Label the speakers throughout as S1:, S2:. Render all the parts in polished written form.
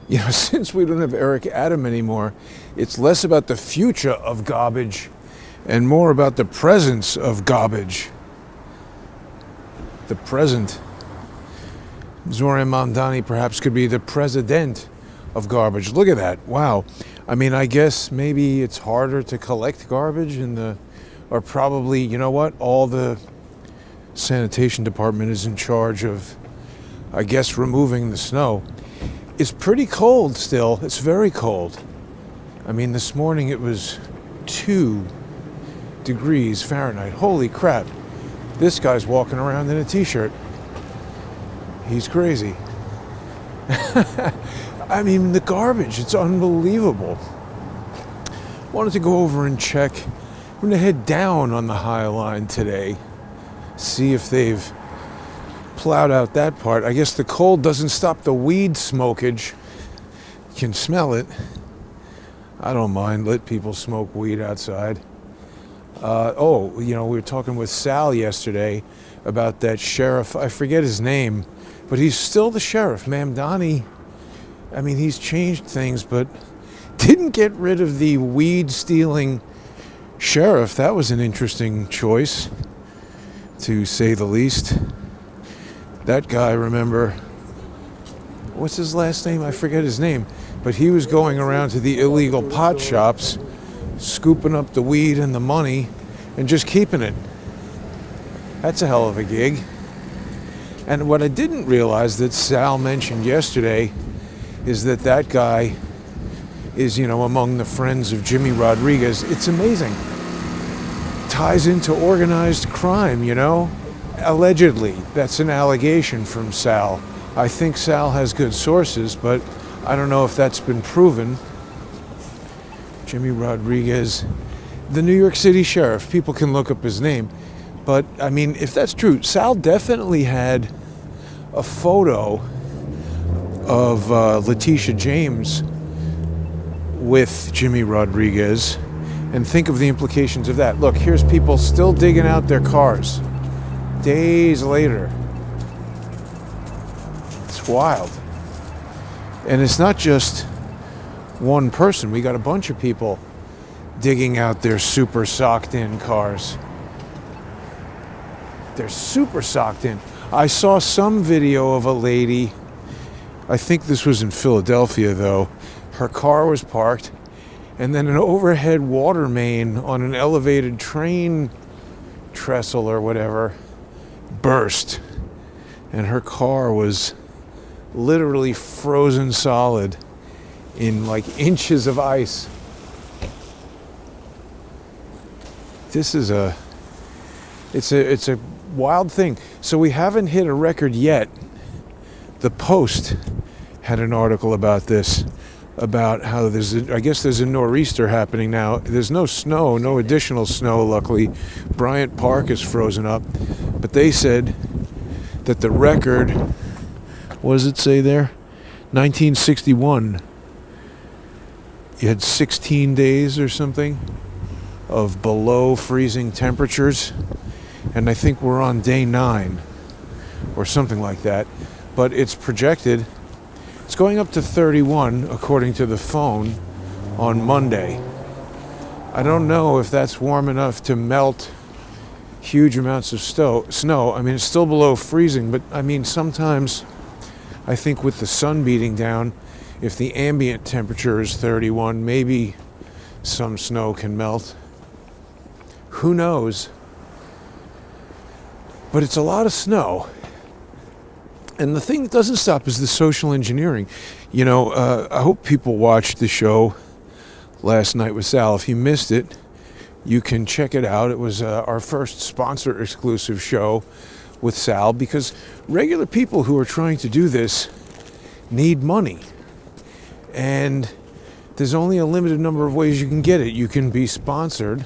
S1: Since we don't have Eric Adam anymore, it's less about the future of garbage and more about the presence of garbage. The present. Zoran Mamdani perhaps could be the president of garbage. Look at that. Wow. I guess maybe it's harder to collect garbage or probably, you know what? All the sanitation department is in charge of, I guess, removing the snow. It's pretty cold still. It's very cold. This morning it was 2 degrees Fahrenheit. Holy crap. This guy's walking around in a t-shirt. He's crazy. The garbage, it's unbelievable. Wanted to go over and check. I'm going to head down on the High Line today. See if they've plowed out that part. I guess the cold doesn't stop the weed smokage. You can smell it. I don't mind. Let people smoke weed outside. We were talking with Sal yesterday about that sheriff. I forget his name, but he's still the sheriff. Mamdani, he's changed things, but didn't get rid of the weed-stealing sheriff. That was an interesting choice, to say the least. That guy, remember, what's his last name? I forget his name. But he was going around to the illegal pot shops, scooping up the weed and the money, and just keeping it. That's a hell of a gig. And what I didn't realize that Sal mentioned yesterday is that guy is, among the friends of Jimmy Rodriguez. It's amazing. Ties into organized crime, Allegedly. That's an allegation from Sal. I think Sal has good sources, but I don't know if that's been proven. Jimmy Rodriguez, the New York City sheriff. People can look up his name. But, if that's true, Sal definitely had a photo of Letitia James with Jimmy Rodriguez. And think of the implications of that. Look, here's people still digging out their cars. Days later. It's wild. And it's not just one person. We got a bunch of people digging out their super socked in cars. They're super socked in. I saw some video of a lady, I think this was in Philadelphia though. Her car was parked and then an overhead water main on an elevated train trestle or whatever burst. And her car was literally frozen solid in like inches of ice. This is it's a wild thing. So we haven't hit a record yet. The Post had an article about this, about how I guess there's a nor'easter happening now. There's no snow, no additional snow, luckily. Bryant Park is frozen up. But they said that the record, what does it say there? 1961. You had 16 days or something of below freezing temperatures. And I think we're on day 9 or something like that. But it's projected, it's going up to 31 according to the phone on Monday. I don't know if that's warm enough to melt huge amounts of snow. It's still below freezing, but sometimes I think with the sun beating down, if the ambient temperature is 31, maybe some snow can melt. Who knows? But it's a lot of snow. And the thing that doesn't stop is the social engineering. I hope people watched the show last night with Sal. If you missed it, you can check it out. It was our first sponsor exclusive show with Sal, because regular people who are trying to do this need money. And there's only a limited number of ways you can get it. You can be sponsored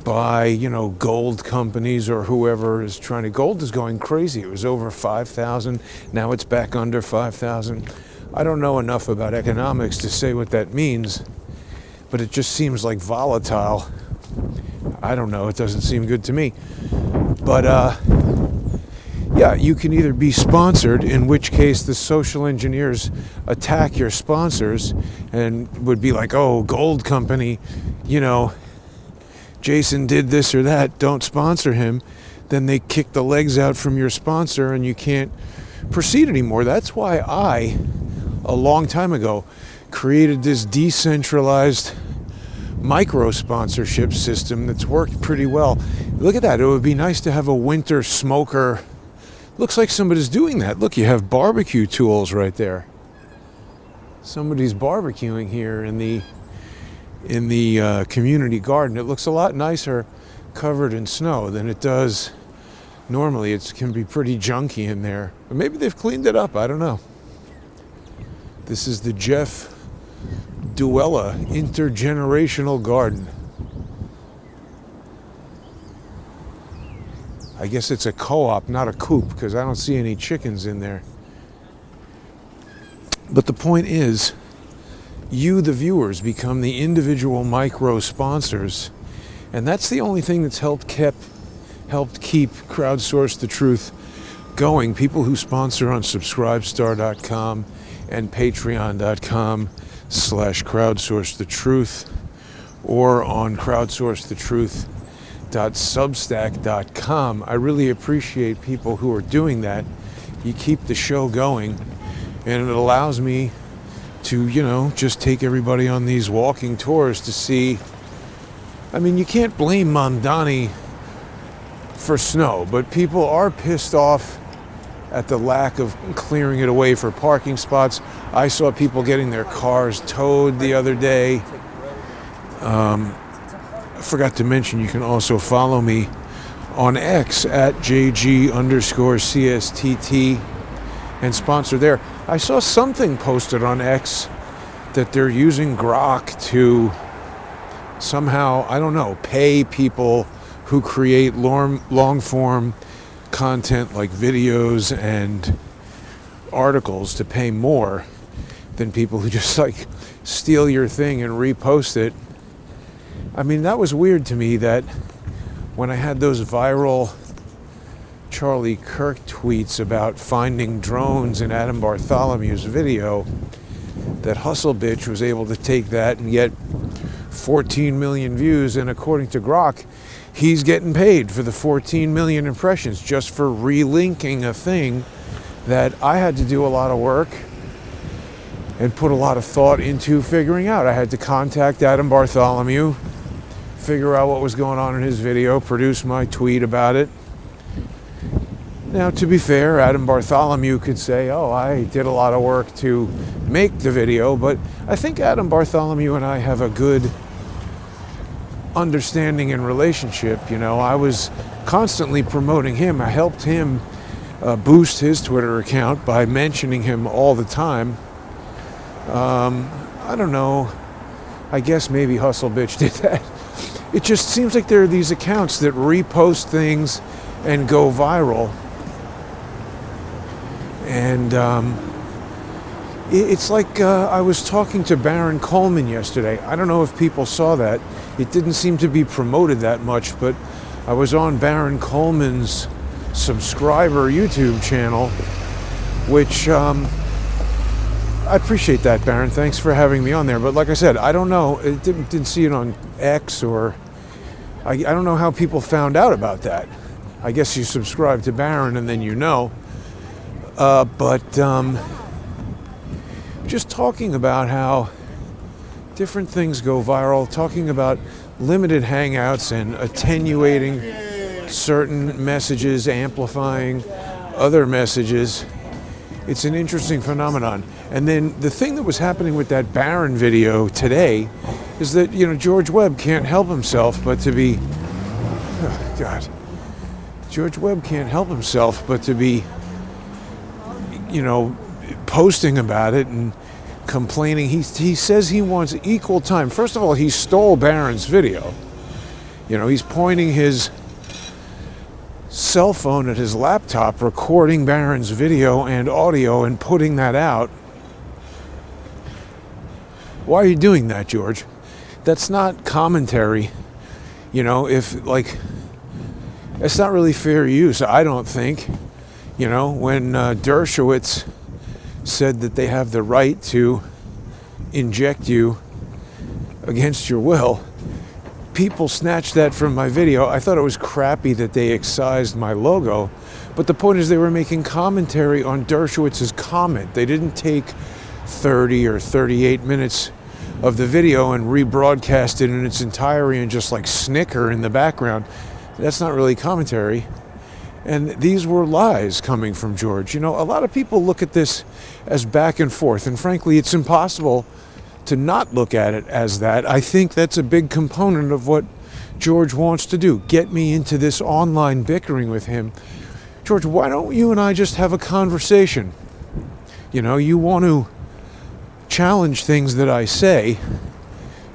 S1: by, gold companies or whoever is trying to. Gold is going crazy. It was over 5,000. Now it's back under 5,000. I don't know enough about economics to say what that means, but it just seems like volatile. I don't know. It doesn't seem good to me. But, yeah, you can either be sponsored, in which case the social engineers attack your sponsors and would be like, oh, gold company, you know, Jason did this or that, don't sponsor him. Then they kick the legs out from your sponsor and you can't proceed anymore. That's why I, a long time ago, created this decentralized micro sponsorship system that's worked pretty well. Look at that. It would be nice to have a winter smoker. Looks like somebody's doing that. Look, you have barbecue tools right there. Somebody's barbecuing here in the community garden. It looks a lot nicer covered in snow than it does normally. It can be pretty junky in there. But maybe they've cleaned it up. I don't know. This is the Jeff Duella Intergenerational Garden. I guess it's a co-op, not a coop, because I don't see any chickens in there. But the point is, you, the viewers, become the individual micro sponsors, and that's the only thing that's helped keep Crowdsource the Truth going. People who sponsor on Subscribestar.com and Patreon.com/crowdsourcethetruth, or on crowdsourcethetruth.substack.com. I really appreciate people who are doing that. You keep the show going, and it allows me to, you know, just take everybody on these walking tours to see. I mean, you can't blame Mamdani for snow, but people are pissed off at the lack of clearing it away for parking spots. I saw people getting their cars towed the other day. I forgot to mention, you can also follow me on X at JG_CSTT and sponsor there. I saw something posted on X that they're using Grok to somehow, I don't know, pay people who create long form content like videos and articles to pay more than people who just like steal your thing and repost it. I mean, that was weird to me that when I had those viral Charlie Kirk tweets about finding drones in Adam Bartholomew's video, that Hustle Bitch was able to take that and get 14 million views, and according to Grok, he's getting paid for the 14 million impressions just for relinking a thing that I had to do a lot of work and put a lot of thought into figuring out. I had to contact Adam Bartholomew, figure out what was going on in his video, produce my tweet about it. Now, to be fair, Adam Bartholomew could say, oh, I did a lot of work to make the video, but I think Adam Bartholomew and I have a good understanding and relationship. You know, I was constantly promoting him. I helped him boost his Twitter account by mentioning him all the time. I don't know. I guess maybe Hustle Bitch did that. It just seems like there are these accounts that repost things and go viral. And it's like I was talking to Baron Coleman yesterday. I don't know if people saw that. It didn't seem to be promoted that much, but I was on Baron Coleman's subscriber YouTube channel, which I appreciate that, Baron. Thanks for having me on there. But like I said, I don't know. It didn't see it on X, or I don't know how people found out about that. I guess you subscribe to Baron and then you know. But just talking about how different things go viral, talking about limited hangouts and attenuating certain messages, amplifying other messages. It's an interesting phenomenon. And then the thing that was happening with that Barron video today is that, you know, George Webb can't help himself but to be, oh God, George Webb can't help himself but to be, you know, posting about it and complaining. He says he wants equal time. First of all, he stole Barron's video. You know, he's pointing his cell phone at his laptop, recording Barron's video and audio and putting that out. Why are you doing that, George? That's not commentary. You know, if, like, it's not really fair use, I don't think. When Dershowitz said that they have the right to inject you against your will, people snatched that from my video. I thought it was crappy that they excised my logo, but the point is they were making commentary on Dershowitz's comment. They didn't take 30 or 38 minutes of the video and rebroadcast it in its entirety and just like snicker in the background. That's not really commentary. And these were lies coming from George. A lot of people look at this as back and forth, and frankly, it's impossible to not look at it as that. I think that's a big component of what George wants to do, get me into this online bickering with him. George, why don't you and I just have a conversation? You want to challenge things that I say.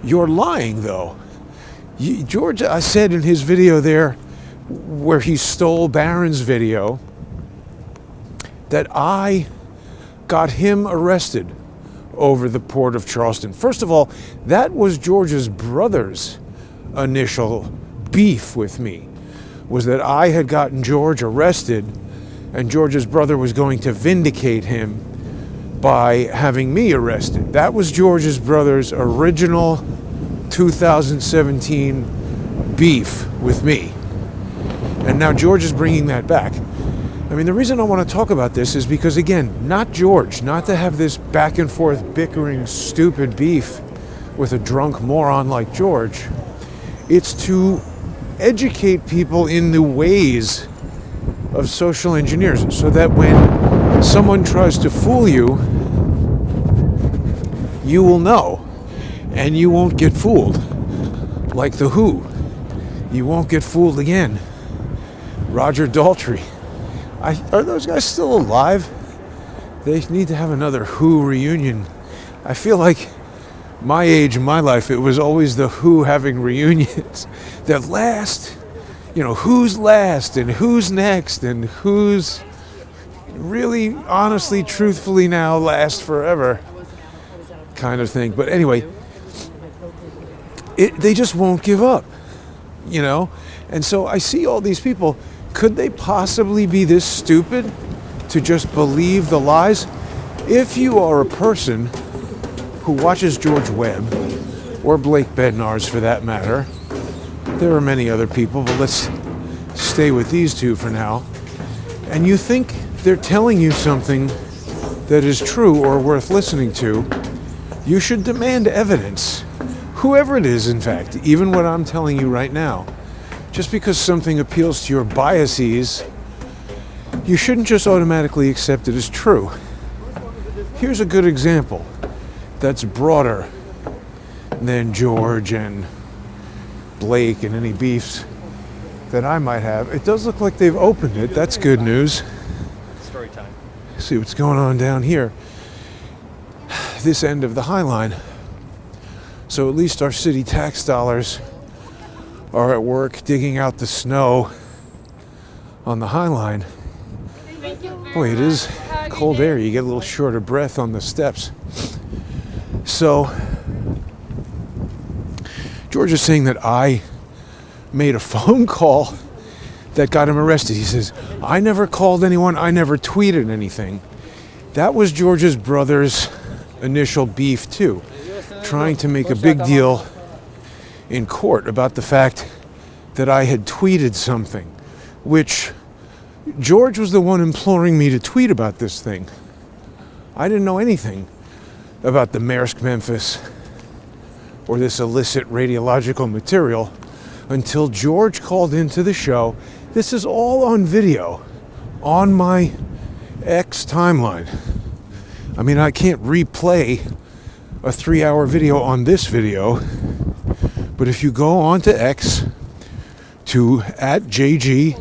S1: You're lying, though. George, I said in his video there, where he stole Barron's video, that I got him arrested over the Port of Charleston. First of all, that was George's brother's initial beef with me, was that I had gotten George arrested and George's brother was going to vindicate him by having me arrested. That was George's brother's original 2017 beef with me. And now George is bringing that back. The reason I want to talk about this is because, again, not George, not to have this back and forth bickering, stupid beef with a drunk moron like George. It's to educate people in the ways of social engineers so that when someone tries to fool you, you will know and you won't get fooled. Like The Who. You won't get fooled again. Roger Daltrey. Are those guys still alive? They need to have another Who reunion. I feel like my age in my life, it was always the Who having reunions. The last, who's last and who's next and who's really, honestly, truthfully now last forever kind of thing. But anyway, they just won't give up, And so I see all these people. Could they possibly be this stupid to just believe the lies? If you are a person who watches George Webb, or Blake Bednar's for that matter, there are many other people, but let's stay with these two for now, and you think they're telling you something that is true or worth listening to, you should demand evidence. Whoever it is, in fact, even what I'm telling you right now. Just because something appeals to your biases, you shouldn't just automatically accept it as true. Here's a good example that's broader than George and Blake and any beefs that I might have. It does look like they've opened it. That's good news.
S2: Story time.
S1: See what's going on down here. This end of the High Line. So at least our city tax dollars are at work digging out the snow on the High Line. Boy, it is cold air. You get a little short of breath on the steps. So, George is saying that I made a phone call that got him arrested. He says, I never called anyone. I never tweeted anything. That was George's brother's initial beef, too. Trying to make a big deal in court about the fact that I had tweeted something, which George was the one imploring me to tweet about this thing. I didn't know anything about the Maersk Memphis or this illicit radiological material until George called into the show. This is all on video on my X timeline. I can't replay a 3-hour video on this video, but if you go onto X to @JG_CSTT,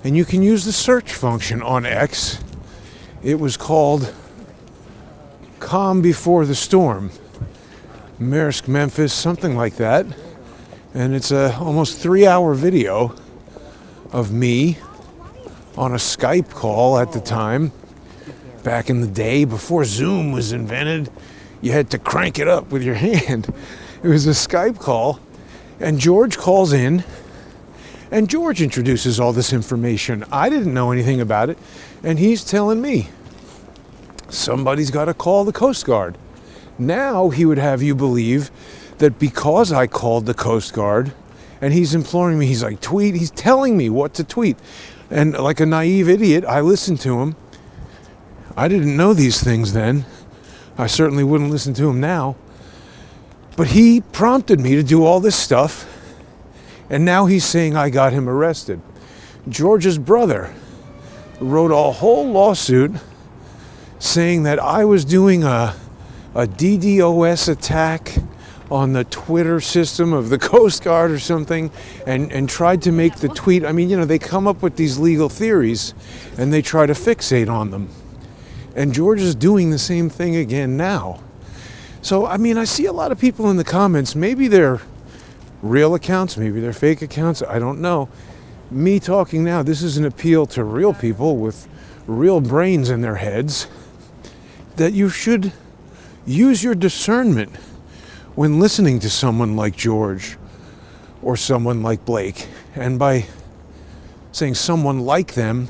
S1: and you can use the search function on X, it was called Calm Before the Storm, Maersk Memphis, something like that, and it's a almost 3-hour video of me on a Skype call at the time. Back in the day, before Zoom was invented, you had to crank it up with your hand. It was a Skype call, and George calls in And George introduces all this information. I didn't know anything about it. And he's telling me, somebody's got to call the Coast Guard. Now he would have you believe that because I called the Coast Guard, and he's imploring me, he's like, tweet, he's telling me what to tweet. And like a naive idiot, I listened to him. I didn't know these things then. I certainly wouldn't listen to him now. But he prompted me to do all this stuff. And now he's saying I got him arrested. George's brother wrote a whole lawsuit saying that I was doing a DDoS attack on the Twitter system of the Coast Guard or something, and tried to make the tweet. I mean, you know, they come up with these legal theories and they try to fixate on them. And George is doing the same thing again now. So, I mean, I see a lot of people in the comments, maybe they're real accounts, maybe they're fake accounts, I don't know. Me talking now, this is an appeal to real people with real brains in their heads, that you should use your discernment when listening to someone like George or someone like Blake. And by saying someone like them,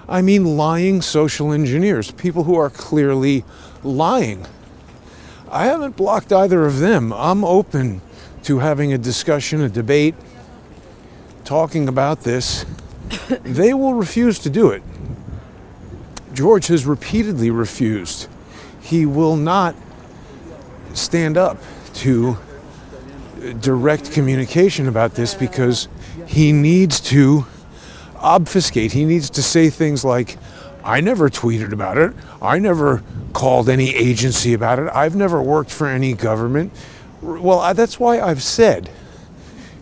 S1: I mean lying social engineers, people who are clearly lying. I haven't blocked either of them. I'm open to having a discussion, a debate, talking about this. They will refuse to do it. George has repeatedly refused. He will not stand up to direct communication about this because he needs to obfuscate. He needs to say things like, I never tweeted about it. I never called any agency about it. I've never worked for any government. Well, that's why I've said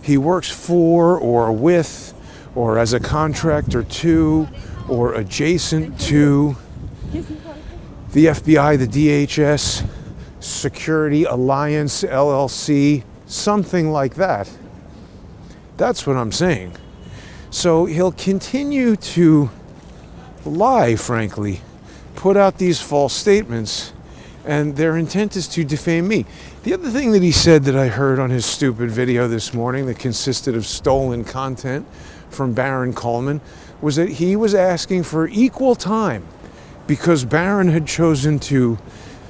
S1: he works for or with or as a contractor to or adjacent to the FBI, the DHS, Security Alliance, LLC, something like that. That's what I'm saying. So he'll continue to lie, frankly, put out these false statements, and their intent is to defame me. The other thing that he said that I heard on his stupid video this morning that consisted of stolen content from Baron Coleman was that he was asking for equal time because Baron had chosen to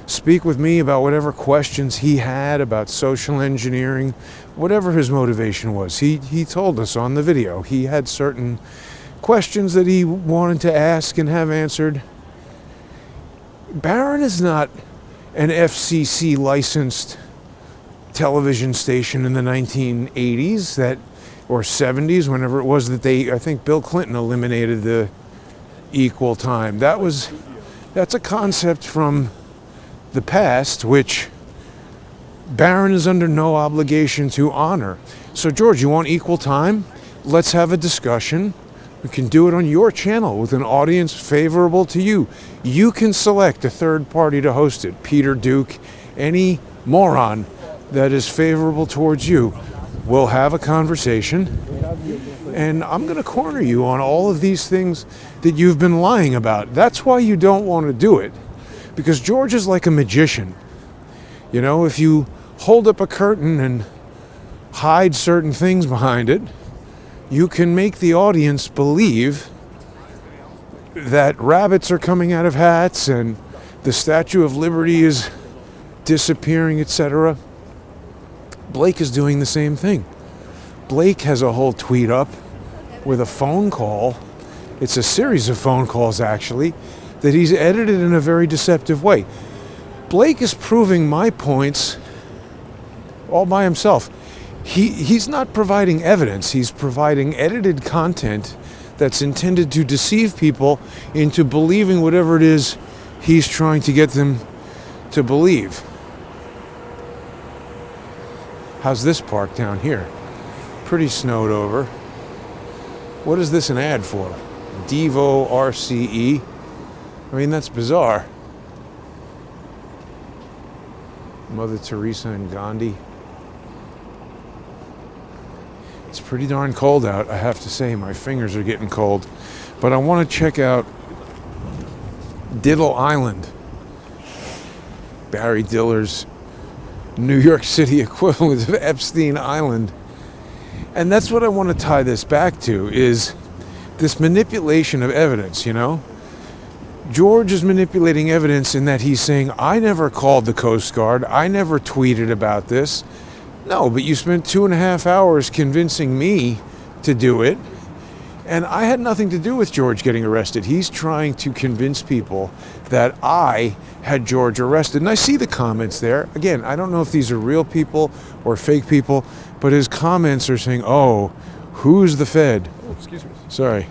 S1: speak with me about whatever questions he had about social engineering, whatever his motivation was. He told us on the video he had certain questions that he wanted to ask and have answered. Baron is not an FCC licensed television station in the 1980s that or 70s, whenever it was that I think Bill Clinton eliminated the equal time. That's a concept from the past, which Barron is under no obligation to honor. So, George, you want equal time? Let's have a discussion. We can do it on your channel with an audience favorable to you. You can select a third party to host it. Peter Duke, any moron that is favorable towards you. We'll have a conversation. And I'm going to corner you on all of these things that you've been lying about. That's why you don't want to do it. Because George is like a magician. You know, if you hold up a curtain and hide certain things behind it, you can make the audience believe that rabbits are coming out of hats and the Statue of Liberty is disappearing, etc. Blake is doing the same thing. Blake has a whole tweet up with a phone call. It's a series of phone calls, actually, that he's edited in a very deceptive way. Blake is proving my points all by himself. He's not providing evidence. He's providing edited content that's intended to deceive people into believing whatever it is he's trying to get them to believe. How's this park down here? Pretty snowed over. What is this an ad for? Devo RCE? I mean, that's bizarre. Mother Teresa and Gandhi. It's pretty darn cold out, I have to say. My fingers are getting cold. But I want to check out Diddle Island. Barry Diller's New York City equivalent of Epstein Island. And that's what I want to tie this back to, is this manipulation of evidence, George is manipulating evidence in that he's saying, I never called the Coast Guard. I never tweeted about this. No, but you spent 2.5 hours convincing me to do it. And I had nothing to do with George getting arrested. He's trying to convince people that I had George arrested. And I see the comments there. Again, I don't know if these are real people or fake people, but his comments are saying, oh, who's the Fed?
S2: Oh, excuse me.
S1: Sorry.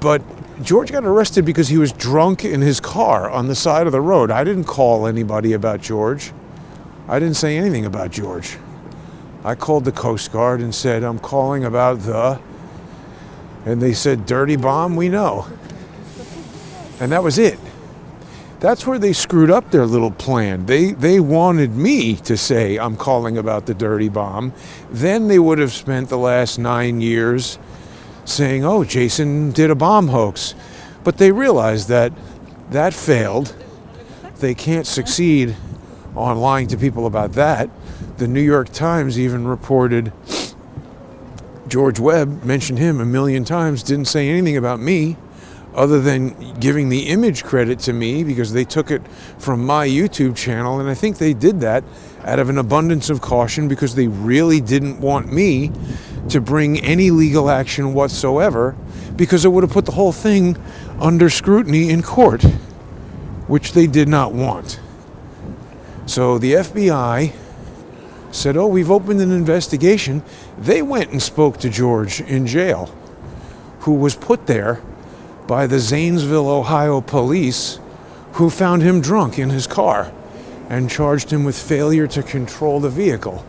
S1: But George got arrested because he was drunk in his car on the side of the road. I didn't call anybody about George. I didn't say anything about George. I called the Coast Guard and said, I'm calling about and they said, dirty bomb, we know. And that was it. That's where they screwed up their little plan. They wanted me to say, I'm calling about the dirty bomb. Then they would have spent the last 9 years saying, oh, Jason did a bomb hoax. But they realized that failed. They can't succeed on lying to people about that. The New York Times even reported George Webb, mentioned him a million times, didn't say anything about me other than giving the image credit to me because they took it from my YouTube channel. And I think they did that out of an abundance of caution because they really didn't want me to bring any legal action whatsoever, because it would have put the whole thing under scrutiny in court, which they did not want. So the FBI said, oh, we've opened an investigation. They went and spoke to George in jail, who was put there by the Zanesville, Ohio police, who found him drunk in his car and charged him with failure to control the vehicle.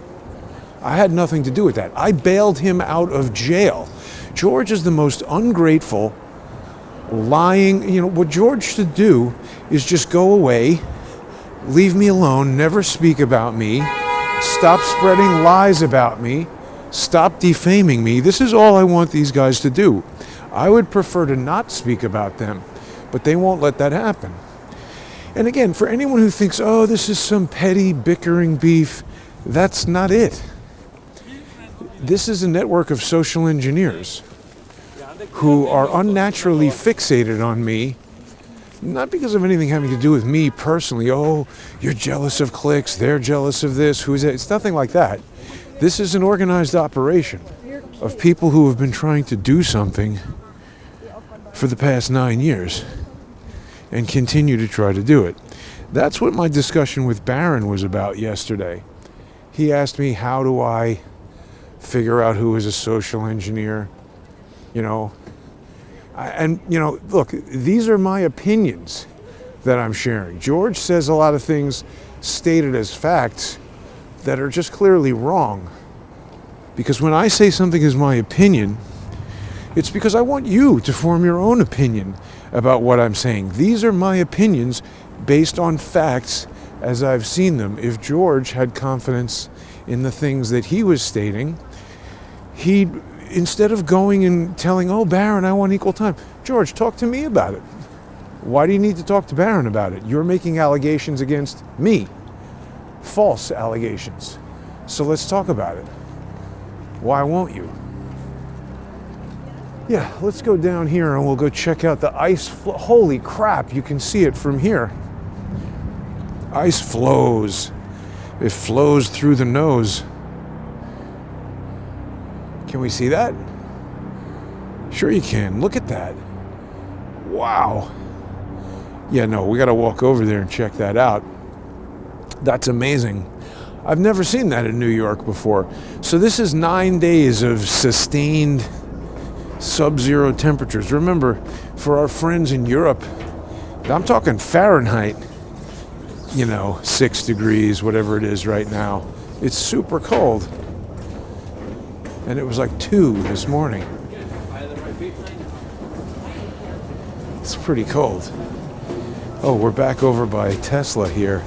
S1: I had nothing to do with that. I bailed him out of jail. George is the most ungrateful, lying. What George should do is just go away, leave me alone, never speak about me, stop spreading lies about me, stop defaming me. This is all I want these guys to do. I would prefer to not speak about them, but they won't let that happen. And again, for anyone who thinks, oh, this is some petty bickering beef, that's not it. This is a network of social engineers who are unnaturally fixated on me, not because of anything having to do with me personally. Oh, you're jealous of clicks, they're jealous of this, who's it? It's nothing like that. This is an organized operation of people who have been trying to do something for the past 9 years and continue to try to do it. That's what my discussion with Barron was about yesterday. He asked me, how do I figure out who is a social engineer? Look, these are my opinions that I'm sharing. George says a lot of things stated as facts that are just clearly wrong. Because when I say something is my opinion, it's because I want you to form your own opinion about what I'm saying. These are my opinions based on facts as I've seen them. If George had confidence in the things that he was stating, he'd, instead of going and telling, oh, Barron, I want equal time. George, talk to me about it. Why do you need to talk to Barron about it? You're making allegations against me. False allegations. So let's talk about it. Why won't you? Yeah, let's go down here and we'll go check out the ice. Holy crap, you can see it from here. Ice flows. It flows through the nose. Can we see that? Sure you can. Look at that. Wow. Yeah, no, we got to walk over there and check that out. That's amazing. I've never seen that in New York before. So this is 9 days of sustained sub-zero temperatures. Remember, for our friends in Europe, I'm talking Fahrenheit, 6 degrees, whatever it is right now. It's super cold. And it was like 2 this morning. It's pretty cold. Oh, we're back over by Tesla here.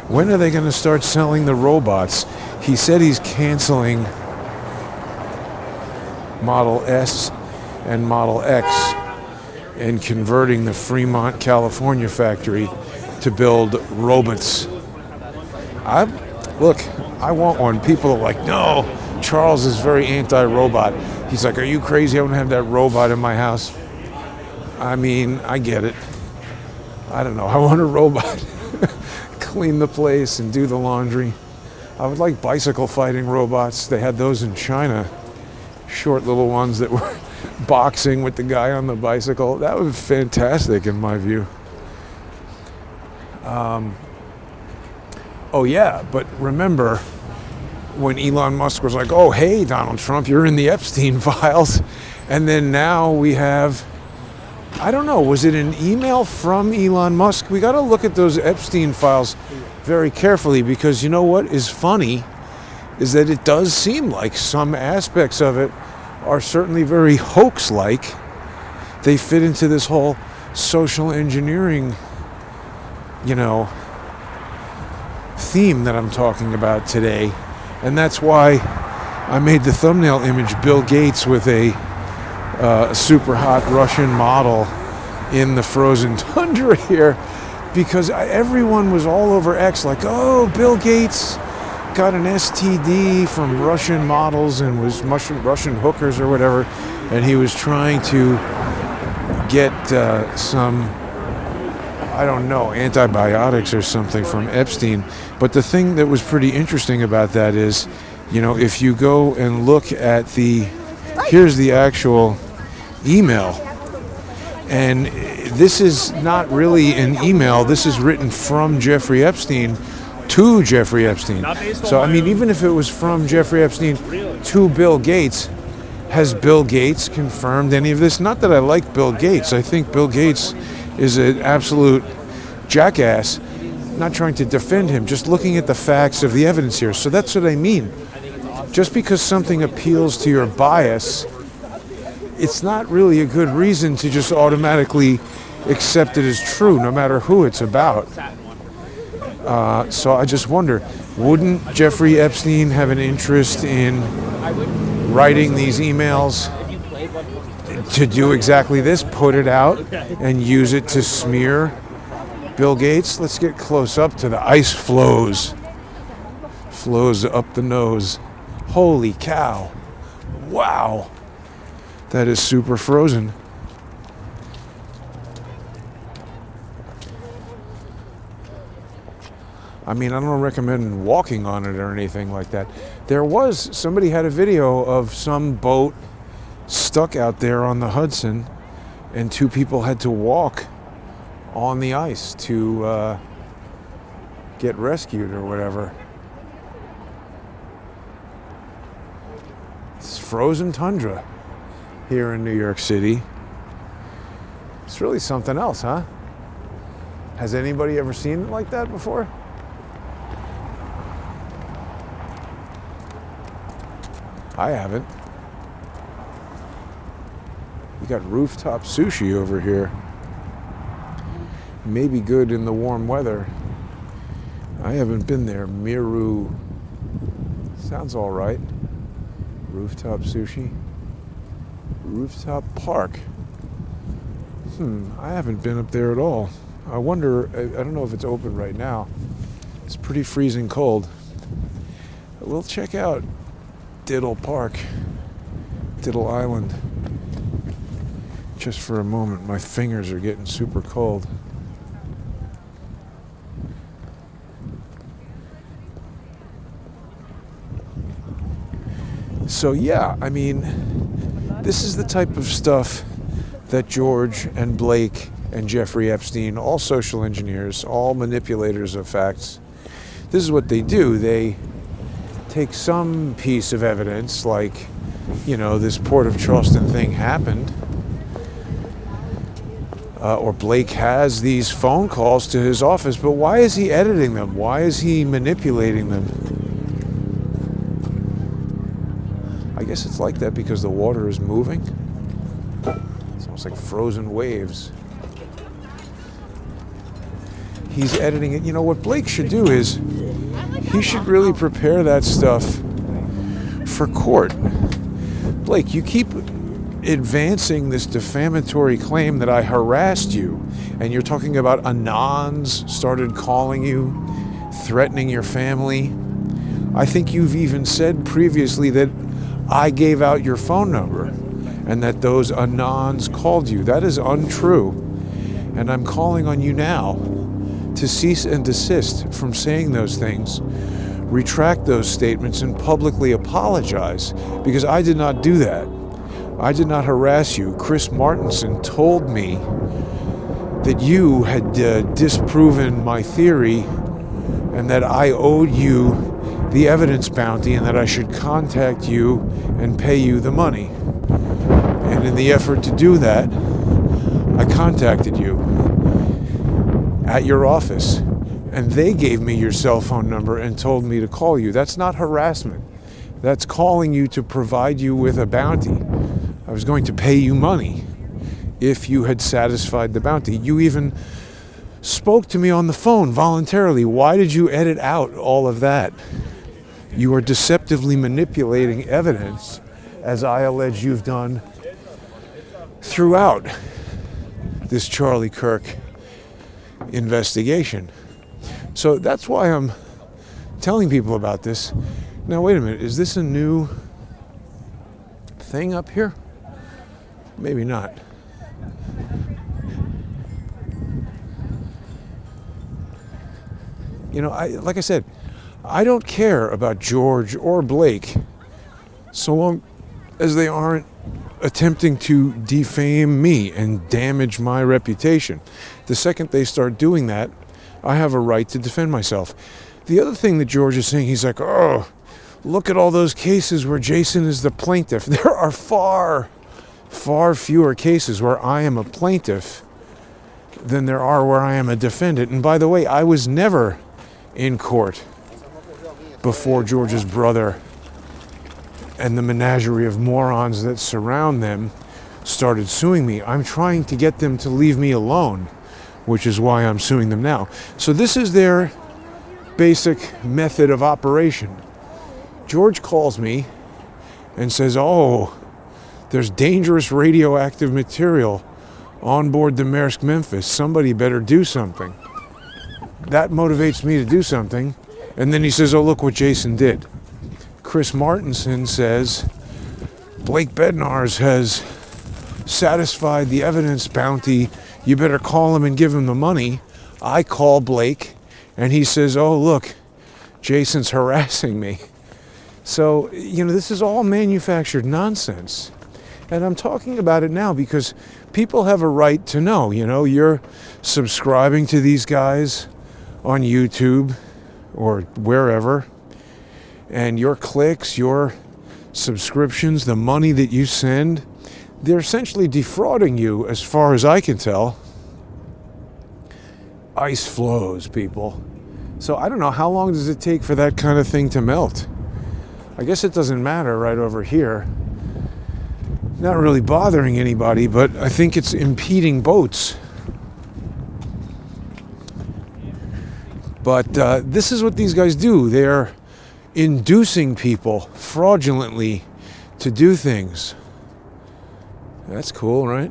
S1: When are they going to start selling the robots? He said he's canceling Model S and Model X and converting the Fremont, California factory to build robots. I want one. People are like, no, Charles is very anti-robot. He's like, are you crazy? I don't have that robot in my house. I mean, I get it. I don't know. I want a robot. Clean the place and do the laundry. I would like bicycle fighting robots. They had those in China. Short little ones that were boxing with the guy on the bicycle. That was fantastic in my view. Oh yeah, but remember when Elon Musk was like, oh hey Donald Trump, you're in the Epstein files. And then now we have, I don't know, was it an email from Elon Musk? We got to look at those Epstein files very carefully, because you know what is funny is that it does seem like some aspects of it are certainly very hoax-like. They fit into this whole social engineering, theme that I'm talking about today. And that's why I made the thumbnail image Bill Gates with a super hot Russian model in the frozen tundra here, because everyone was all over X like, oh, Bill Gates got an STD from Russian models and was Russian hookers or whatever, and he was trying to get some, I don't know, antibiotics or something from Epstein. But the thing that was pretty interesting about that is, if you go and look at here's the actual email. And this is not really an email. This is written from Jeffrey Epstein to Jeffrey Epstein. So, I mean, even if it was from Jeffrey Epstein to Bill Gates, has Bill Gates confirmed any of this? Not that I like Bill Gates. I think Bill Gates is an absolute jackass. Not trying to defend him, just looking at the facts of the evidence here. So that's what I mean. Just because something appeals to your bias, it's not really a good reason to just automatically accept it as true, no matter who it's about. So I just wonder, wouldn't Jeffrey Epstein have an interest in writing these emails to do exactly this, put it out and use it to smear Bill Gates? Let's get close up to the ice flows up the nose. Holy cow. Wow. That is super frozen. I mean, I don't recommend walking on it or anything like that. Somebody had a video of some boat stuck out there on the Hudson, and two people had to walk on the ice to get rescued or whatever. It's frozen tundra here in New York City. It's really something else, huh? Has anybody ever seen it like that before? I haven't. We got rooftop sushi over here. Maybe good in the warm weather. I haven't been there. Miru. Sounds all right. Rooftop sushi. Rooftop park. I haven't been up there at all. I wonder, I don't know if it's open right now. It's pretty freezing cold. We'll check out Diddle Park, Diddle Island. Just for a moment, my fingers are getting super cold. So yeah, I mean, this is the type of stuff that George and Blake and Jeffrey Epstein, all social engineers, all manipulators of facts, this is what they do. They take some piece of evidence, like, this Port of Charleston thing happened, or Blake has these phone calls to his office, but why is he editing them? Why is he manipulating them? I guess it's like that because the water is moving. It's almost like frozen waves. He's editing it. What Blake should do is he should really prepare that stuff for court. Blake, you keep advancing this defamatory claim that I harassed you, and you're talking about Anons started calling you, threatening your family. I think you've even said previously that I gave out your phone number and that those anons called you. That is untrue. And I'm calling on you now to cease and desist from saying those things, retract those statements, and publicly apologize, because I did not do that. I did not harass you. Chris Martenson told me that you had disproven my theory and that I owed you the evidence bounty and that I should contact you and pay you the money. And in the effort to do that, I contacted you at your office, and they gave me your cell phone number and told me to call you. That's not harassment. That's calling you to provide you with a bounty. I was going to pay you money if you had satisfied the bounty. You even spoke to me on the phone voluntarily. Why did you edit out all of that? You are deceptively manipulating evidence, as I allege you've done throughout this Charlie Kirk investigation. So that's why I'm telling people about this. Now, wait a minute. Is this a new thing up here? Maybe not. You know, like I said, I don't care about George or Blake so long as they aren't attempting to defame me and damage my reputation. The second they start doing that, I have a right to defend myself. The other thing that George is saying, he's like, oh, look at all those cases where Jason is the plaintiff. There are far fewer cases where I am a plaintiff than there are where I am a defendant. And by the way, I was never in court before George's brother and the menagerie of morons that surround them started suing me. I'm trying to get them to leave me alone, which is why I'm suing them now. So this is their basic method of operation. George calls me and says, oh, there's dangerous radioactive material on board the Maersk Memphis. Somebody better do something. That motivates me to do something. And then he says, oh, look what Jason did. Chris Martenson says, Blake Bednarz has satisfied the evidence bounty. You better call him and give him the money. I call Blake, and he says, oh, look, Jason's harassing me. So, you know, this is all manufactured nonsense. And I'm talking about it now because people have a right to know. You know, you're subscribing to these guys on YouTube or wherever, and your clicks, your subscriptions, the money that you send, they're essentially defrauding you, as far as I can tell. Ice flows, people. So I don't know, how long does it take for that kind of thing to melt? I guess it doesn't matter right over here. Not really bothering anybody, but I think it's impeding boats. But this is what these guys do. They're inducing people fraudulently to do things. That's cool, right?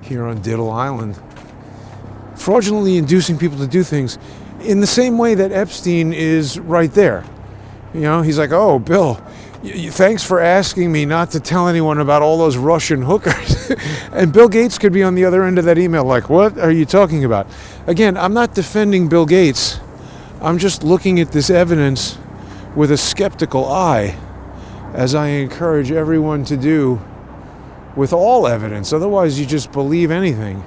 S1: Here on Diddle Island. Fraudulently inducing people to do things in the same way that Epstein is right there. You know, he's like, oh, Bill, thanks for asking me not to tell anyone about all those Russian hookers. And Bill Gates could be on the other end of that email like, what are you talking about? Again, I'm not defending Bill Gates. I'm just looking at this evidence with a skeptical eye, as I encourage everyone to do with all evidence. Otherwise, you just believe anything.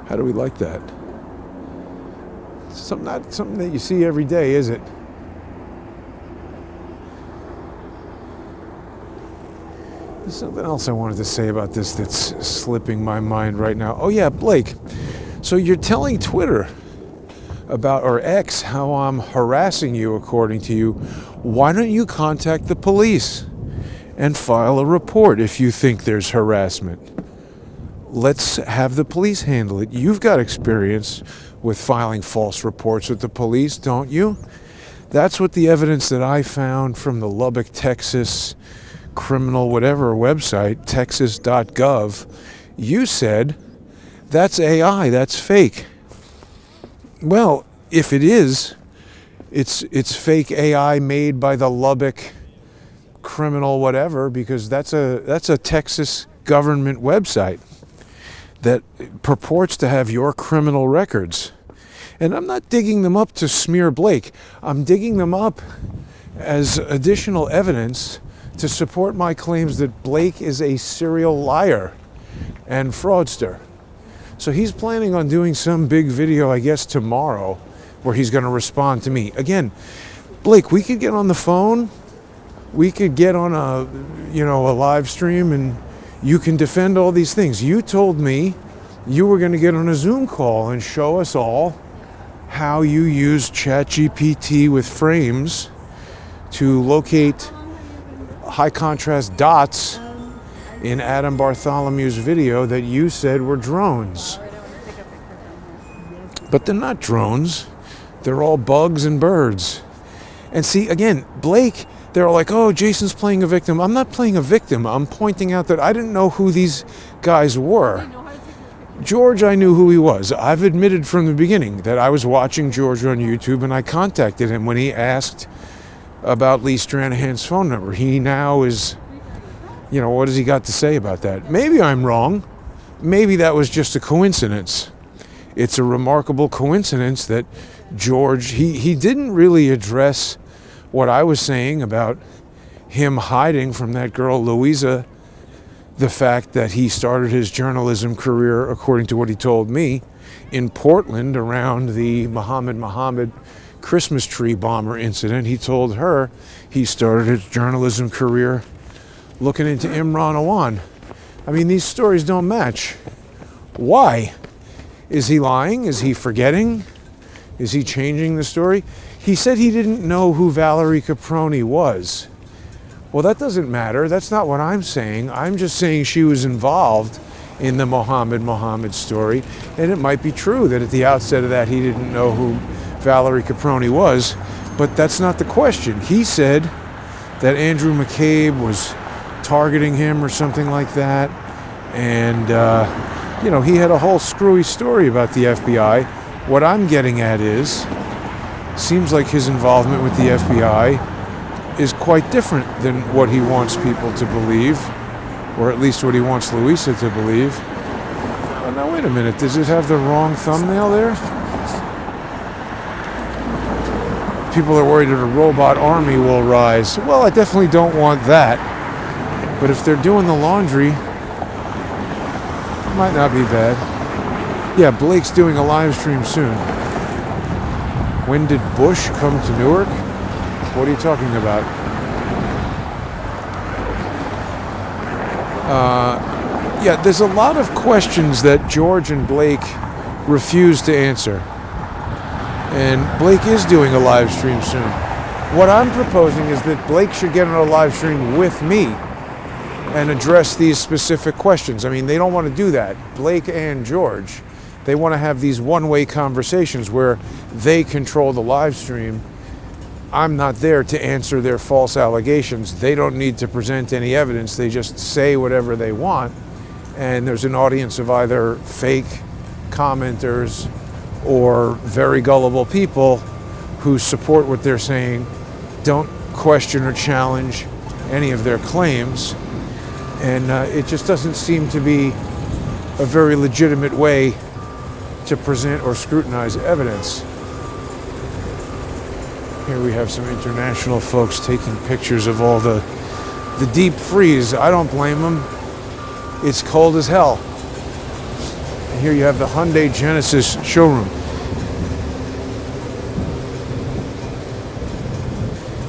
S1: How do we like that? Not something that you see every day, is it? There's something else I wanted to say about this that's slipping my mind right now. Oh yeah, Blake. So you're telling Twitter about, or X, how I'm harassing you, according to you. Why don't you contact the police and file a report if you think there's harassment? Let's have the police handle it. You've got experience with filing false reports with the police, don't you? That's what the evidence that I found from the Lubbock, Texas criminal whatever website, texas.gov, You said, that's AI, that's fake. Well, if it is, it's fake AI made by the Lubbock criminal whatever, because that's a Texas government website that purports to have your criminal records. And I'm not digging them up to smear Blake. I'm digging them up as additional evidence to support my claims that Blake is a serial liar and fraudster. So he's planning on doing some big video, I guess, tomorrow, where he's going to respond to me. Again, Blake, we could get on the phone. We could get on a live stream, and you can defend all these things. You told me you were going to get on a Zoom call and show us all how you use ChatGPT with frames to locate high contrast dots in Adam Bartholomew's video that you said were drones. But they're not drones. They're all bugs and birds. And see, again, Blake, they're like, oh, Jason's playing a victim. I'm not playing a victim. I'm pointing out that I didn't know who these guys were. George, I knew who he was. I've admitted from the beginning that I was watching George on YouTube, and I contacted him when he asked about Lee Stranahan's phone number. He now is, what has he got to say about that? Maybe I'm wrong. Maybe that was just a coincidence. It's a remarkable coincidence that George, he didn't really address what I was saying about him hiding from that girl, Louisa, the fact that he started his journalism career, according to what he told me, in Portland around the Muhammad Christmas tree bomber incident. He told her he started his journalism career looking into Imran Awan. I mean, these stories don't match. Why? Is he lying? Is he forgetting? Is he changing the story? He said he didn't know who Valerie Caproni was. Well, that doesn't matter. That's not what I'm saying. I'm just saying she was involved in the Muhammad story. And it might be true that at the outset of that he didn't know who Valerie Caproni was. But that's not the question. He said that Andrew McCabe was targeting him or something like that. And, he had a whole screwy story about the FBI. What I'm getting at is, seems like his involvement with the FBI is quite different than what he wants people to believe, or at least what he wants Louisa to believe. Oh, now wait a minute, does it have the wrong thumbnail there? People are worried that a robot army will rise. Well, I definitely don't want that. But if they're doing the laundry, it might not be bad. Yeah, Blake's doing a live stream soon. When did Bush come to Newark? What are you talking about? Yeah, there's a lot of questions that George and Blake refuse to answer. And Blake is doing a live stream soon. What I'm proposing is that Blake should get on a live stream with me and address these specific questions. I mean, they don't want to do that. Blake and George, they want to have these one-way conversations where they control the live stream. I'm not there to answer their false allegations. They don't need to present any evidence. They just say whatever they want. And there's an audience of either fake commenters or very gullible people who support what they're saying, don't question or challenge any of their claims. And it just doesn't seem to be a very legitimate way to present or scrutinize evidence. Here we have some international folks taking pictures of all the deep freeze. I don't blame them. It's cold as hell. And here you have the Hyundai Genesis showroom.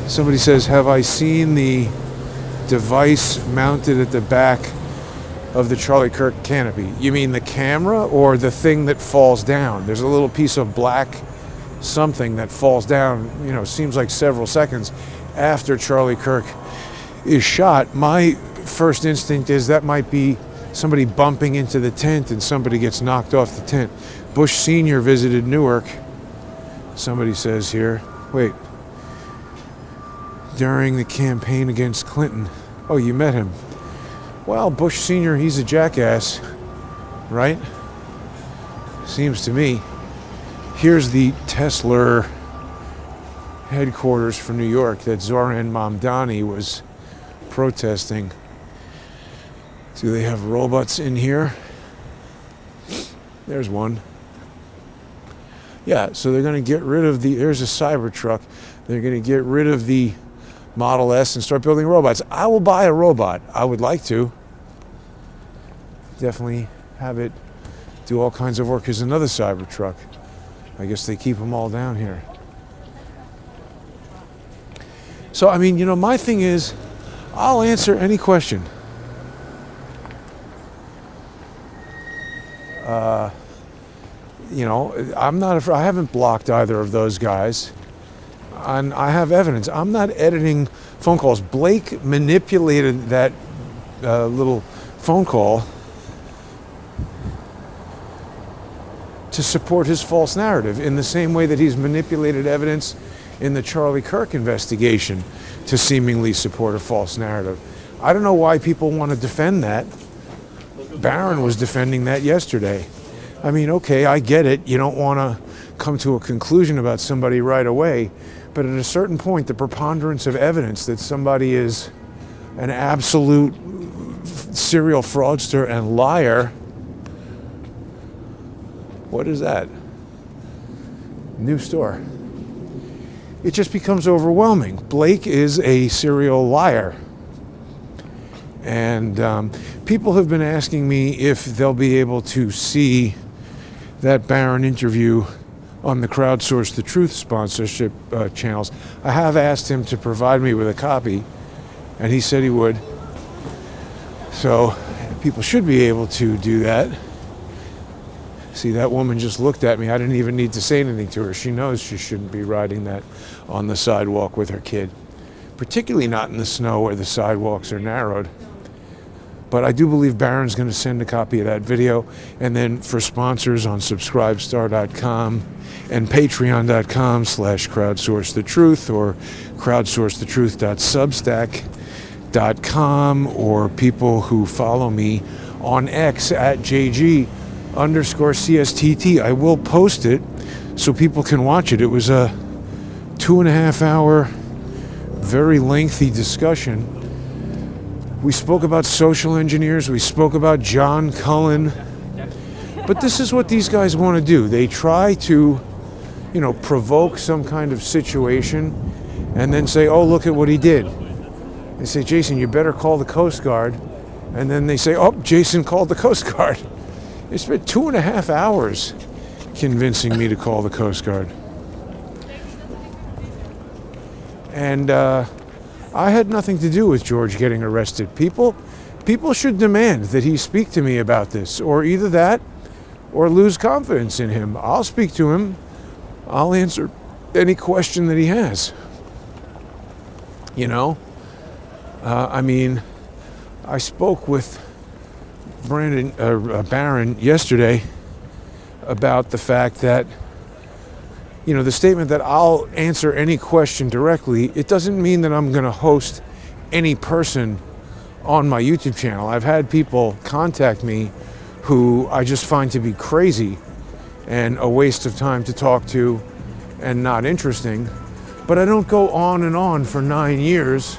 S1: Somebody says, have I seen the device mounted at the back of the Charlie Kirk canopy? You mean the camera or the thing that falls down? There's a little piece of black something that falls down, seems like several seconds after Charlie Kirk is shot. My first instinct is that might be somebody bumping into the tent and somebody gets knocked off the tent. Bush Sr. visited Newark, somebody says here. Wait. During the campaign against Clinton. Oh, you met him. Well, Bush Sr., he's a jackass. right? Seems to me. Here's the Tesla headquarters from New York that Zoran Mamdani was protesting. Do they have robots in here? There's one. Yeah, so they're going to get rid of there's a Cybertruck. They're going to get rid of the Model S and start building robots. I will buy a robot. I would like to. Definitely have it do all kinds of work. Here's another Cybertruck. I guess they keep them all down here. So, I mean, my thing is, I'll answer any question. I haven't blocked either of those guys. And I have evidence. I'm not editing phone calls. Blake manipulated that little phone call to support his false narrative in the same way that he's manipulated evidence in the Charlie Kirk investigation to seemingly support a false narrative. I don't know why people want to defend that. Barron was defending that yesterday. I mean, okay, I get it. You don't want to come to a conclusion about somebody right away. But at a certain point, the preponderance of evidence that somebody is an absolute serial fraudster and liar. What is that? New store. It just becomes overwhelming. Blake is a serial liar. And people have been asking me if they'll be able to see that Barron interview on the Crowdsource the Truth sponsorship channels. I have asked him to provide me with a copy, and he said he would. So people should be able to do that. See, that woman just looked at me. I didn't even need to say anything to her. She knows she shouldn't be riding that on the sidewalk with her kid, particularly not in the snow where the sidewalks are narrowed. But I do believe Barron's going to send a copy of that video. And then for sponsors on subscribestar.com and patreon.com/crowdsourcethetruth or crowdsourcethetruth.substack.com, or people who follow me on X at JG_CSTT. I will post it so people can watch it. It was a 2.5 hour, very lengthy discussion. We spoke about social engineers. We spoke about John Cullen. But this is what these guys want to do. They try to, provoke some kind of situation and then say, oh, look at what he did. They say, Jason, you better call the Coast Guard. And then they say, oh, Jason called the Coast Guard. They spent 2.5 hours convincing me to call the Coast Guard. And I had nothing to do with George getting arrested. People should demand that he speak to me about this, or either that or lose confidence in him. I'll speak to him. I'll answer any question that he has. I spoke with Barron yesterday about the fact that the statement that I'll answer any question directly, it doesn't mean that I'm going to host any person on my YouTube channel. I've had people contact me who I just find to be crazy and a waste of time to talk to and not interesting. But I don't go on and on for 9 years.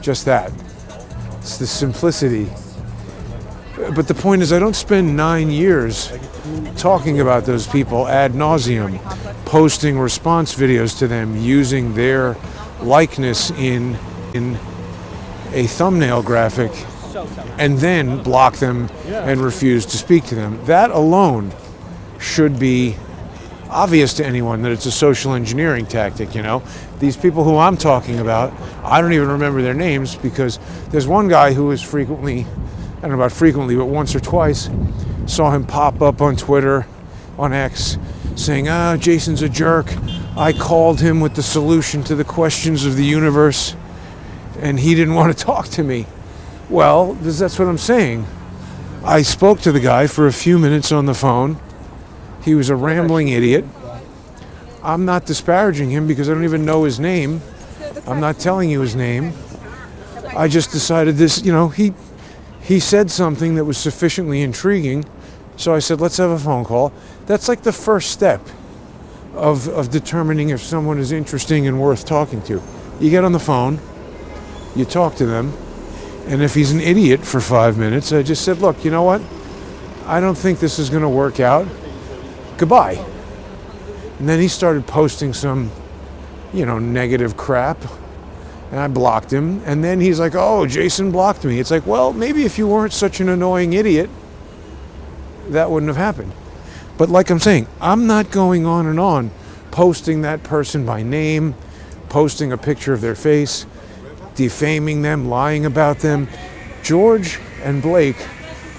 S1: Just that. It's the simplicity. But the point is, I don't spend 9 years talking about those people ad nauseum, posting response videos to them, using their likeness in a thumbnail graphic, and then block them and refuse to speak to them. That alone should be obvious to anyone that it's a social engineering tactic. These people who I'm talking about, I don't even remember their names, because there's one guy who is frequently, I don't know about frequently, but once or twice, saw him pop up on Twitter, on X, saying, Jason's a jerk. I called him with the solution to the questions of the universe, and he didn't want to talk to me. Well, that's what I'm saying. I spoke to the guy for a few minutes on the phone. He was a rambling idiot. I'm not disparaging him because I don't even know his name. I'm not telling you his name. I just decided this, he said something that was sufficiently intriguing, so I said, let's have a phone call. That's like the first step of determining if someone is interesting and worth talking to. You get on the phone, you talk to them, and if he's an idiot for 5 minutes, I just said, look, you know what? I don't think this is going to work out. Goodbye. And then he started posting some, negative crap. And I blocked him. And then he's like, oh, Jason blocked me. It's like, well, maybe if you weren't such an annoying idiot, that wouldn't have happened. But like I'm saying, I'm not going on and on posting that person by name, posting a picture of their face, defaming them, lying about them. George and Blake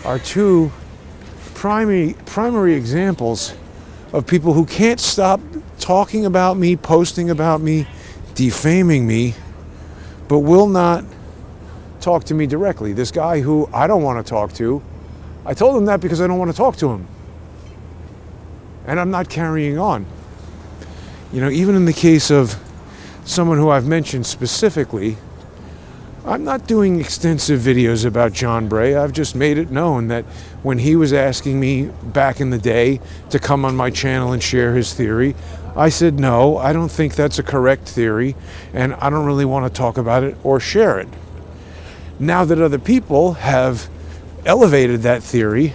S1: are two primary examples of people who can't stop talking about me, posting about me, defaming me, but will not talk to me directly. This guy who I don't want to talk to, I told him that because I don't want to talk to him. And I'm not carrying on. Even in the case of someone who I've mentioned specifically, I'm not doing extensive videos about John Bray. I've just made it known that when he was asking me back in the day to come on my channel and share his theory, I said, no, I don't think that's a correct theory, and I don't really want to talk about it or share it. Now that other people have elevated that theory,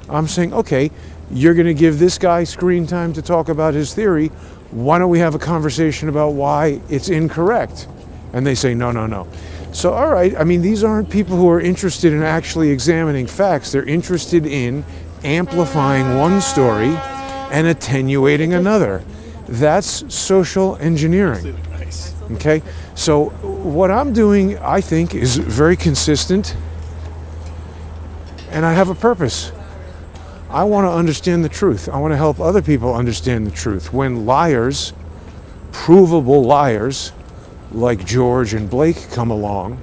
S1: I'm saying, okay, you're going to give this guy screen time to talk about his theory. Why don't we have a conversation about why it's incorrect? And they say, no. So, all right, these aren't people who are interested in actually examining facts. They're interested in amplifying one story and attenuating another. That's social engineering. Okay? So what I'm doing, I think, is very consistent, and I have a purpose. I want to understand the truth. I want to help other people understand the truth. When liars, provable liars, like George and Blake come along,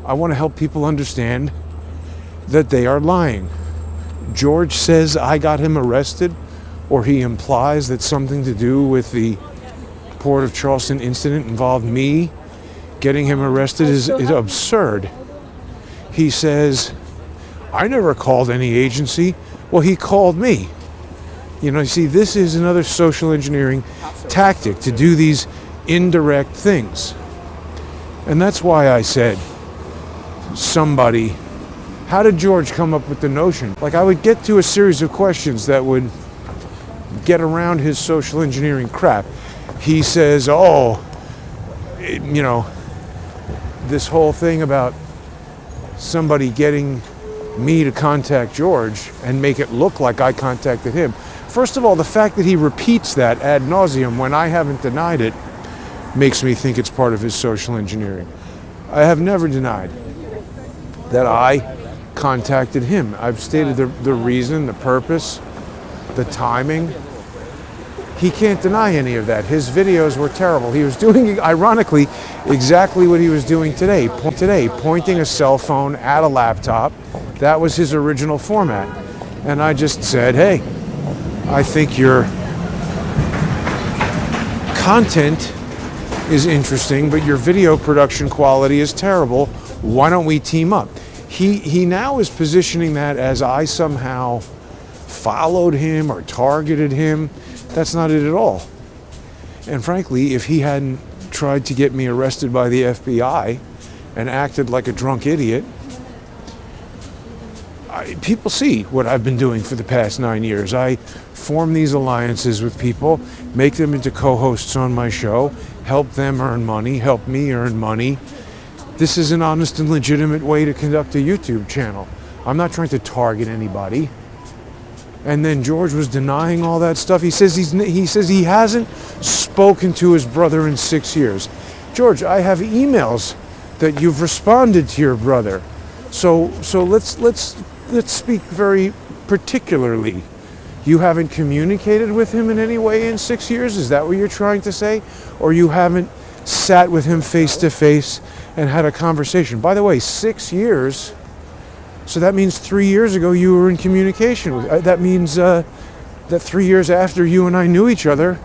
S1: I want to help people understand that they are lying. George says I got him arrested, or he implies that something to do with the Port of Charleston incident involved me getting him arrested is absurd. He says, I never called any agency. Well, he called me. You see, this is another social engineering tactic to do these indirect things. And that's why I said, somebody, how did George come up with the notion? Like, I would get to a series of questions that would get around his social engineering crap. He says, this whole thing about somebody getting me to contact George and make it look like I contacted him. First of all, the fact that he repeats that ad nauseum when I haven't denied it makes me think it's part of his social engineering. I have never denied that I contacted him. I've stated the reason, the purpose, the timing. He can't deny any of that. His videos were terrible. He was doing, ironically, exactly what he was doing today, pointing a cell phone at a laptop. That was his original format. And I just said, hey, I think your content is interesting, but your video production quality is terrible. Why don't we team up? He now is positioning that as I somehow followed him or targeted him. That's not it at all. And frankly, if he hadn't tried to get me arrested by the FBI and acted like a drunk idiot, people see what I've been doing for the past 9 years. I form these alliances with people, make them into co-hosts on my show, help them earn money, help me earn money. This is an honest and legitimate way to conduct a YouTube channel. I'm not trying to target anybody. And then George was denying all that stuff. He says he hasn't spoken to his brother in 6 years. George, I have emails that you've responded to your brother. So let's speak very particularly. You haven't communicated with him in any way in 6 years? Is that what you're trying to say? Or you haven't sat with him face to face and had a conversation? By the way, 6 years, so that means 3 years ago you were in communication with, that means that 3 years after you and I knew each other,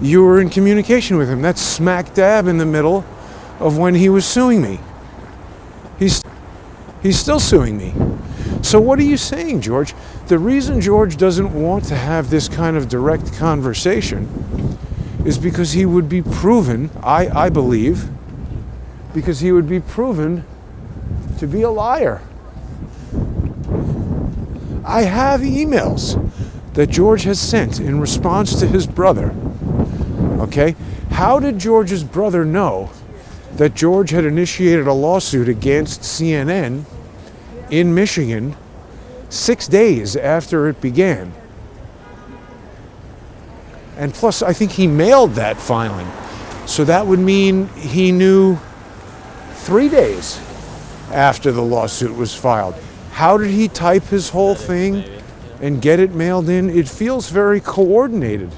S1: you were in communication with him. That's smack dab in the middle of when he was suing me. He's still suing me. So what are you saying, George? The reason George doesn't want to have this kind of direct conversation is because he would be proven, I believe, because he would be proven to be a liar. I have emails that George has sent in response to his brother. Okay? How did George's brother know that George had initiated a lawsuit against CNN in Michigan 6 days after it began? And plus, I think he mailed that filing. So that would mean he knew 3 days after the lawsuit was filed. How did he type his whole thing and get it mailed in? It feels very coordinated.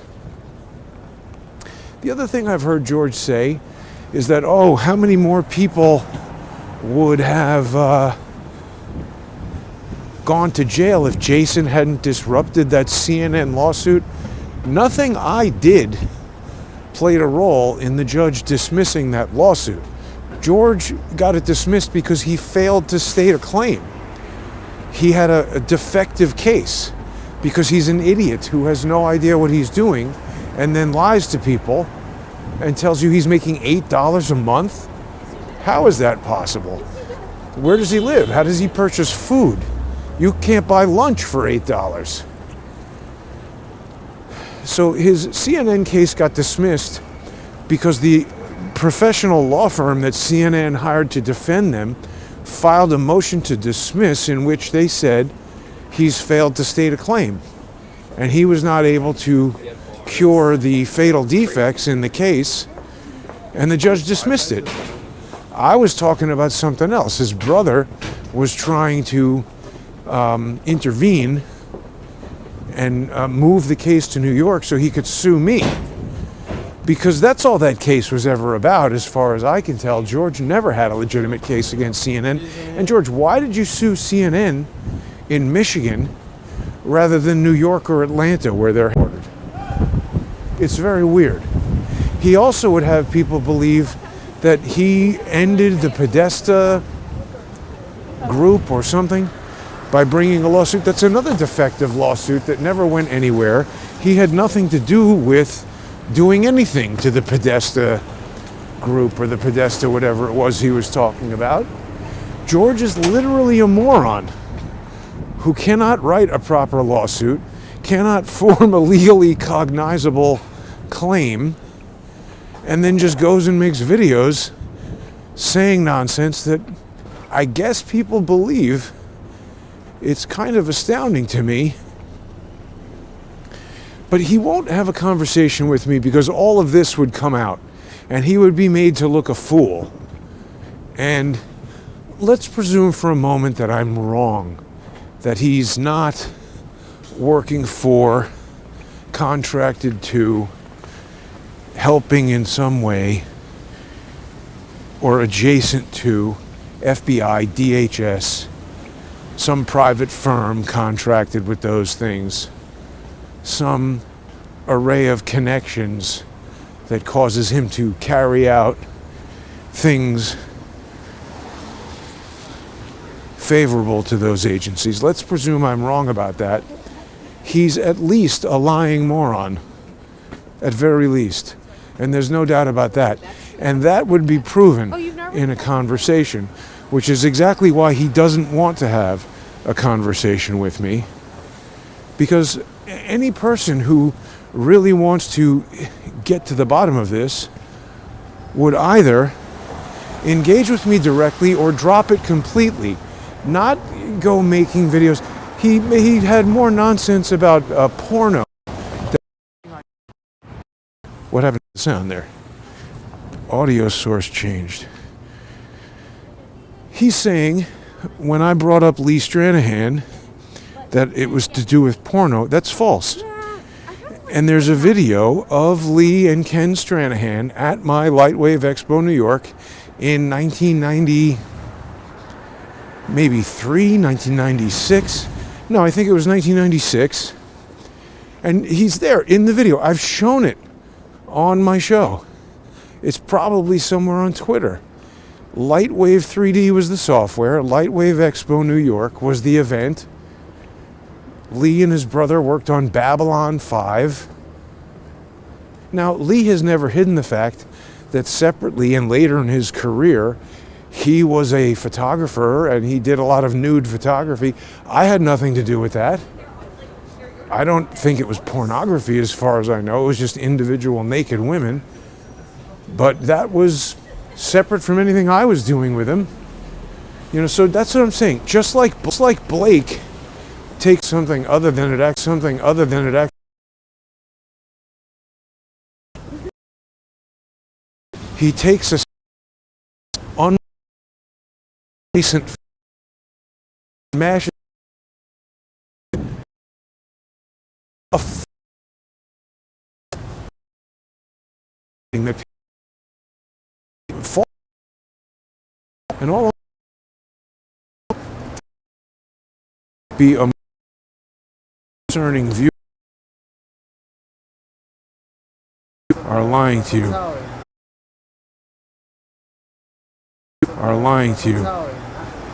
S1: The other thing I've heard George say is that, oh, how many more people would have gone to jail if Jason hadn't disrupted that CNN lawsuit? Nothing I did played a role in the judge dismissing that lawsuit. George got it dismissed because he failed to state a claim. He had a defective case because he's an idiot who has no idea what he's doing and then lies to people and tells you he's making $8 a month. How is that possible? Where does he live? How does he purchase food? You can't buy lunch for $8. So his CNN case got dismissed because the professional law firm that CNN hired to defend them filed a motion to dismiss in which they said he's failed to state a claim. And he was not able to cure the fatal defects in the case, and the judge dismissed it. I was talking about something else. His brother was trying to intervene and move the case to New York so he could sue me. Because that's all that case was ever about, as far as I can tell. George never had a legitimate case against CNN. And George, why did you sue CNN in Michigan rather than New York or Atlanta, where they're headquartered? It's very weird. He also would have people believe that he ended the Podesta group or something by bringing a lawsuit. That's another defective lawsuit that never went anywhere. He had nothing to do with doing anything to the Podesta group or the Podesta whatever it was he was talking about. George is literally a moron who cannot write a proper lawsuit, cannot form a legally cognizable claim, and then just goes and makes videos saying nonsense that I guess people believe. It's kind of astounding to me. But he won't have a conversation with me because all of this would come out and he would be made to look a fool. And let's presume for a moment that I'm wrong, that he's not working for, contracted to, helping in some way, or adjacent to FBI, DHS, some private firm contracted with those things, some array of connections that causes him to carry out things favorable to those agencies. Let's presume I'm wrong about that. He's at least a lying moron, at very least. And there's no doubt about that. And that would be proven in a conversation, which is exactly why he doesn't want to have a conversation with me. Because any person who really wants to get to the bottom of this would either engage with me directly or drop it completely, not go making videos. He had more nonsense about porno. What happened to the sound there? Audio source changed. He's saying, when I brought up Lee Stranahan, that it was to do with porno. That's false. And there's a video of Lee and Ken Stranahan at my Lightwave Expo New York in 1990, maybe 1996. No, I think it was 1996. And he's there in the video. I've shown it on my show. It's probably somewhere on Twitter. Lightwave 3D was the software. Lightwave Expo New York was the event. Lee and his brother worked on Babylon 5. Now, Lee has never hidden the fact that separately and later in his career, he was a photographer and he did a lot of nude photography. I had nothing to do with that. I don't think it was pornography as far as I know. It was just individual naked women. But that was separate from anything I was doing with him. So that's what I'm saying. Just like Blake takes something other than it acts, he takes a unrecent mashes a thing that fall and all be a concerning view are lying to you.